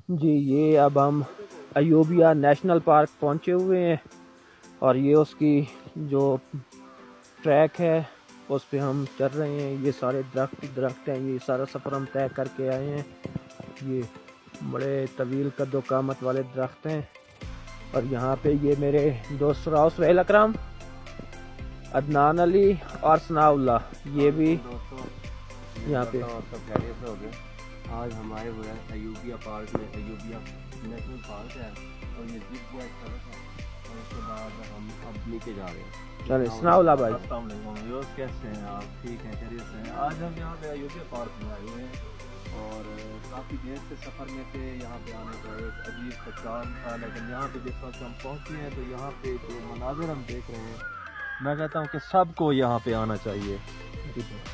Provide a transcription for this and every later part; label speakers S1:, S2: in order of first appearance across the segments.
S1: जी ये अब हम अयूबिया नेशनल पार्क पहुंचे हुए हैं और ये उसकी जो ट्रैक है उस पे हम चल रहे हैं। ये सारे दरख्त हैं, ये सारा सफ़र हम तय करके आए हैं। ये बड़े तवील कद्दो कामत वाले दरख्त हैं और यहाँ पे ये मेरे दोस्त राव सुहेल अकरम, अदनान अली और सनाउल्ला ये भी यहाँ पे।
S2: आज हम आए हुए हैं अयूबिया पार्क में। अयूबिया नेशनल पार्क है और ये जिप गया सड़क है और उसके बाद हम अब नीचे जा रहे हैं।
S1: चले सनाउल्ला भाई।
S2: अस्सलाम वालेकुम व्यूअर्स, कैसे हैं आप? ठीक हैं, खैरियत से हैं? आज हम यहाँ पे अयूबिया पार्क में आए हुए हैं और काफ़ी देर से सफ़र में थे। यहाँ पे आने का एक अजीब सा चार्म था, लेकिन यहाँ पे जिस वक्त हम पहुँचे हैं तो यहाँ पे जो मनाज़र हम देख रहे हैं, मैं कहता हूँ कि सबको यहाँ पे आना चाहिए।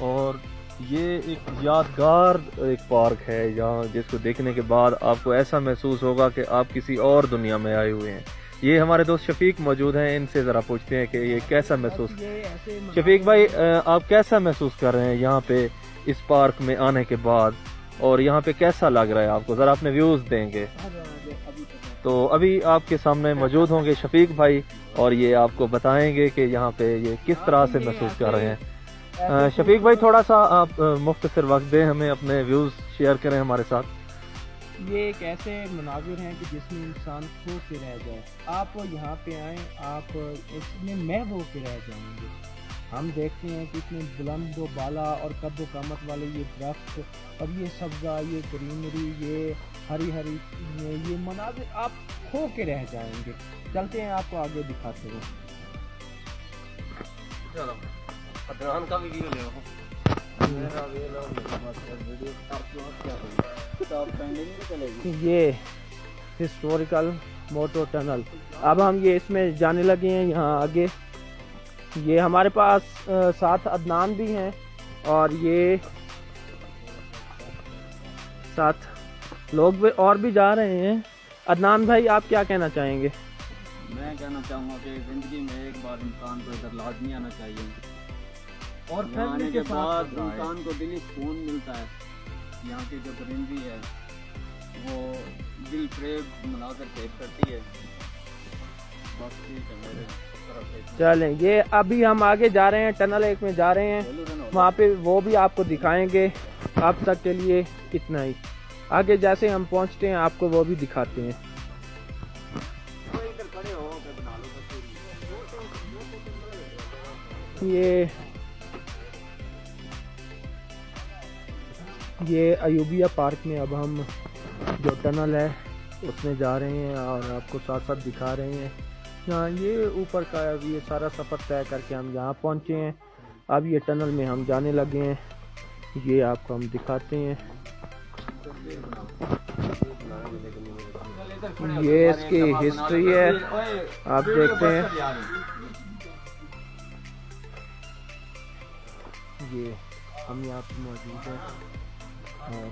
S2: और ये एक यादगार एक पार्क है यहाँ, जिसको देखने के बाद आपको ऐसा महसूस होगा कि आप किसी और दुनिया में आए हुए हैं। ये हमारे दोस्त शफीक मौजूद हैं, इनसे ज़रा पूछते हैं कि ये कैसा महसूस। शफीक भाई, आप कैसा महसूस कर रहे हैं यहाँ पे इस पार्क में आने के बाद, और यहाँ पे कैसा लग रहा है आपको? ज़रा अपने व्यूज़ देंगे। तो अभी आपके सामने मौजूद होंगे शफीक भाई और ये आपको बताएंगे कि यहाँ पे ये किस तरह से महसूस कर रहे हैं। शफीक भाई, थोड़ा सा आप मुख्तसर वक्त दें हमें, अपने व्यूज़ शेयर करें हमारे साथ।
S1: ये एक ऐसे मनाजिर हैं कि जिसमें इंसान खो के रह जाए। आप यहाँ पे आएँ, आप इसमें महव हो के रह जाएंगे। हम देखते हैं कि इतने बुलंद व बाला और कद्दो कामत वाले ये दरख्त और ये सब्ज़ा, ये ग्रीनरी, ये हरी हरी ये मनाजिर, आप खो के रह जाएंगे। चलते हैं, आपको आगे दिखाते हैं।
S2: चलो अदनान का भी वीडियो ले लो।
S1: ये हिस्टोरिकल मोटो टनल, अब हम ये इसमें जाने लगे हैं। यहाँ आगे ये हमारे पास साथ अदनान भी हैं और ये साथ लोग भी और भी जा रहे हैं। अदनान भाई, आप क्या कहना चाहेंगे?
S2: मैं कहना चाहूँगा कि ज़िंदगी में एक बार इंसान को इधर लाजमी आना चाहिए और फिर आने के बाद इंसान को दिली सुकून मिलता है। यहाँ की जो ग्रीनरी है वो दिल फ्रेब मनाकर पेश करती है। बस ठीक है, मेरे तरफ से
S1: चलें, ये अभी हम आगे जा रहे हैं, टनल एक में जा रहे हैं, वहाँ पे वो भी आपको दिखाएंगे। अब तक के लिए इतना ही, आगे जैसे हम पहुँचते हैं आपको वो भी दिखाते हैं। ये अयूबिया पार्क में अब हम जो टनल है उसमें जा रहे हैं और आपको साथ साथ दिखा रहे हैं। यहाँ ये ऊपर का ये सारा सफ़र तय करके हम यहाँ पहुँचे हैं। अब ये टनल में हम जाने लगे हैं, ये आपको हम दिखाते हैं। ये इसकी हिस्ट्री है, आप देखते हैं। ये हम यहाँ पे मौजूद हैं और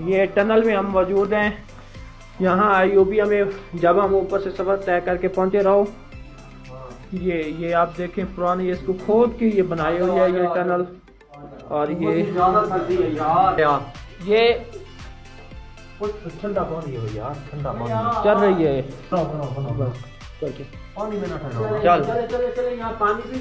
S1: ये टनल में हम मौजूद हैं। यहाँ अयूबिया में जब हम ऊपर से सफ़र तय करके पहुँचे रहो, ये आप देखें पुरानी, इसको खोद के ये बनाए हुए है ये टनल। और ये
S2: ठंडा पानी है यार, ठंडा पानी
S1: चल रही है।
S2: चल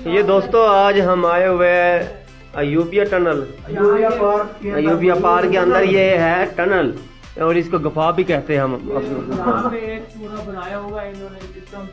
S2: ये दोस्तों, आज हम आए हुए हैं अयूबिया टनल। अयूबिया पार्क के अंदर ये है टनल और इसको गुफा भी कहते हैं हम।
S1: यहाँ पे एक पूरा बनाया हुआ है इन्होंने सिस्टम,